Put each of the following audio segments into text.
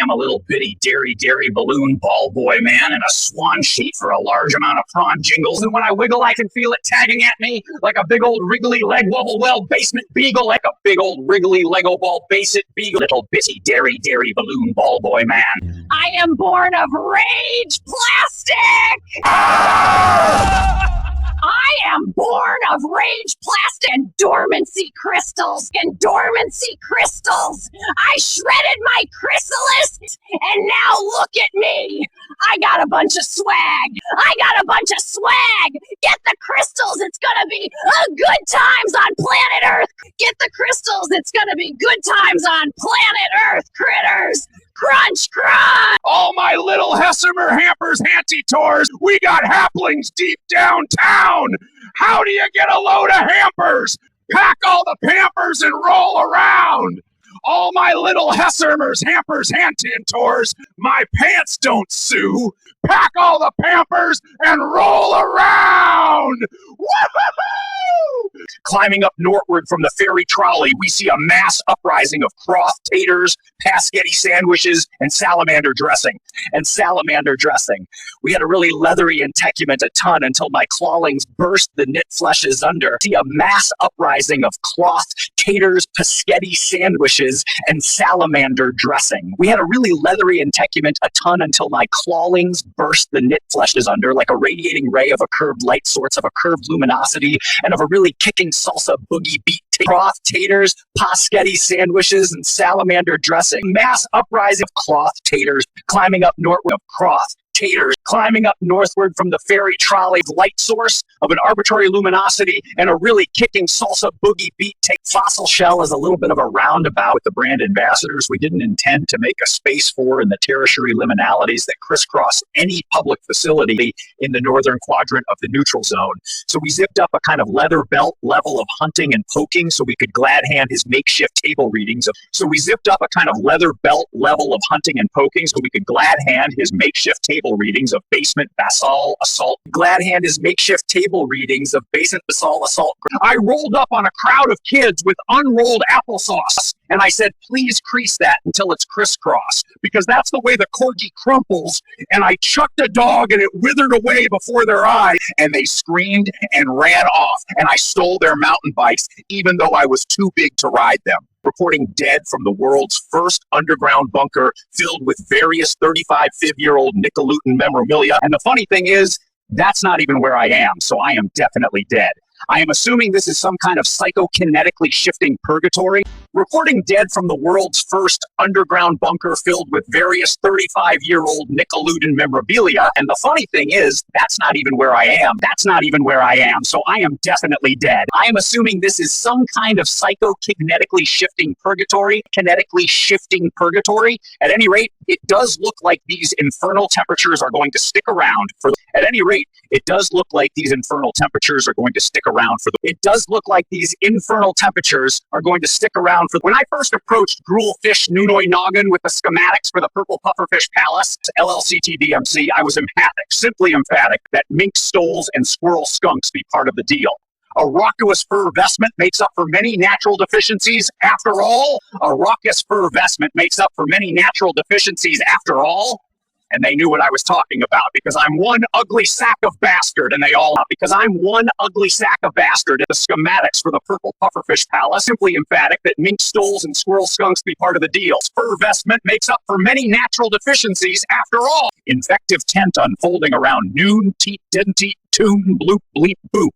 I'm a little bitty dairy balloon ball boy, man, in a swan sheet for a large amount of prawn jingles. And when I wiggle, I can feel it tagging at me like a big old wriggly leg wobble well basement beagle, like a big old wriggly Lego ball basement beagle. Little bitty dairy balloon ball boy, man. I am born of rage plastic! I am born of rage plastic and dormancy crystals. I shredded my chrysalis, and now look at me. I got a bunch of swag. Get the crystals. It's gonna be good times on planet Earth. Get the crystals. It's gonna be good times on planet Earth, critters. Crunch, crunch! All my little Hessimer Hampers Hanty Tours, we got haplings deep downtown. How do you get a load of hampers? Pack all the Pampers and roll around. All my little Hessimers Hampers Hanty Tours, my pants don't sue. Pack all the Pampers and roll around. Woo-hoo-hoo! Climbing up northward from the ferry trolley, we see a mass uprising of Croth taters, Paschetti sandwiches, and salamander dressing. We had a really leathery integument a ton until my clawlings burst the knit fleshes under. See a mass uprising of cloth taters, Paschetti sandwiches, and salamander dressing. We had a really leathery integument a ton until my clawlings burst the knit fleshes under like a radiating ray of a curved light sorts of a curved luminosity and of a really kicking salsa boogie beat. Croth taters, Paschetti sandwiches, and salamander dressing. Mass uprising of cloth taters climbing up northward of Croth taters climbing up northward from the ferry trolley light source of an arbitrary luminosity and a really kicking salsa boogie beat. Take fossil shell as a little bit of a roundabout with the brand ambassadors we didn't intend to make a space for in the tertiary liminalities that crisscross any public facility in the northern quadrant of the neutral zone. So we zipped up a kind of leather belt level of hunting and poking so we could glad hand his makeshift table readings. Readings of basement basalt assault. Glad hand his makeshift table readings of basement basalt assault. I rolled up on a crowd of kids with unrolled applesauce, and I said, please crease that until it's crisscross, because that's the way the corgi crumples, and I chucked a dog and it withered away before their eyes, and they screamed and ran off, and I stole their mountain bikes, even though I was too big to ride them. Reporting dead from the world's first underground bunker filled with various 35-year-old Nickeluton memorabilia. And the funny thing is, that's not even where I am, so I am definitely dead. I am assuming this is some kind of psychokinetically shifting purgatory. Reporting dead from the world's first underground bunker filled with various 35-year-old Nickeluton memorabilia. And the funny thing is, that's not even where I am. So I am definitely dead. I am assuming this is some kind of psychokinetically shifting purgatory. At any rate, it does look like these infernal temperatures are going to stick around for When I first approached Gruelfish Nunoi Noggin with the schematics for the Purple Pufferfish Palace, LLCT-DMC, I was simply emphatic, that mink stoles and squirrel skunks be part of the deal. A raucous fur vestment makes up for many natural deficiencies after all. And they knew what I was talking about because I'm one ugly sack of bastard, and they all know. The schematics for the Purple Pufferfish Palace, simply emphatic that mink stoles and squirrel skunks be part of the deal. Fur vestment makes up for many natural deficiencies after all. Infective tent unfolding around noon, teat, didn't eat, tune, bloop, bleep, boop.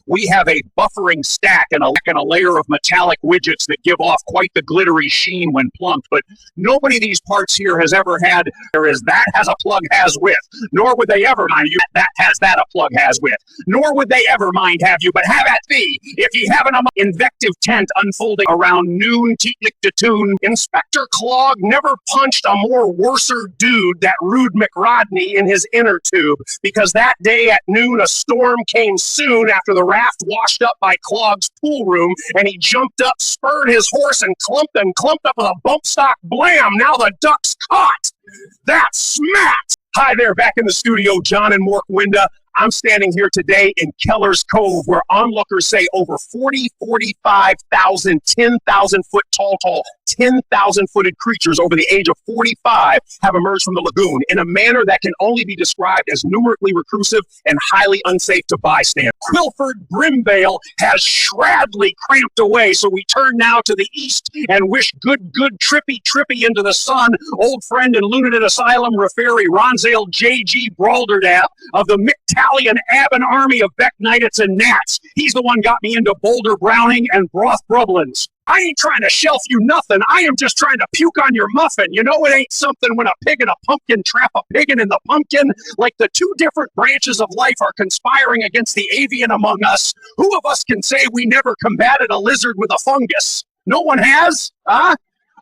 We have a buffering stack and a layer of metallic widgets that give off quite the glittery sheen when plunked, but nobody of these parts here has ever had, that has a plug has with, nor would they ever mind you, that has that a plug has with, nor would they ever mind have you, but have at thee, if ye have an invective tent unfolding around noon, teetnik to tune. Inspector Clog never punched a more worser dude, that rude McRodney, in his inner tube, because that day at noon a storm came soon after the raft washed up by Clog's pool room, and he jumped up, spurred his horse, and clumped up with a bump stock blam. Now the duck's caught. That's smat. Hi there, back in the studio, John and Mork Winda. I'm standing here today in Keller's Cove, where onlookers say over 40, 45,000, 10,000 foot tall 10,000-footed creatures over the age of 45 have emerged from the lagoon in a manner that can only be described as numerically recursive and highly unsafe to bystanders. Quilford Brimvale has shradly cramped away, so we turn now to the east and wish good trippy into the sun, old friend and lunatic asylum referee Ronzale J.G. Balderdaff of the Mictalian Aben army of Beck Knights and Gnats. He's the one got me into Boulder Browning and Broth Brublins. I ain't trying to shelf you nothing. I am just trying to puke on your muffin. You know it ain't something when a pig and a pumpkin trap a piggin in the pumpkin. Like the two different branches of life are conspiring against the avian among us. Who of us can say we never combated a lizard with a fungus? No one has? Huh?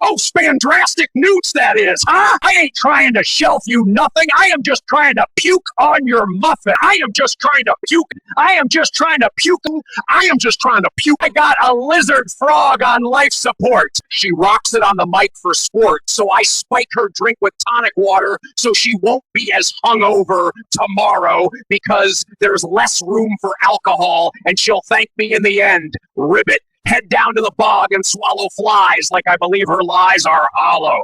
Oh, Spandrastic newts, that is, huh? I ain't trying to shelf you nothing. I am just trying to puke on your muffin. I am just trying to puke. I am just trying to puke. I am just trying to puke. I got a lizard frog on life support. She rocks it on the mic for sport, so I spike her drink with tonic water so she won't be as hungover tomorrow because there's less room for alcohol, and she'll thank me in the end. Ribbit. Head down to the bog and swallow flies like I believe her lies are hollow.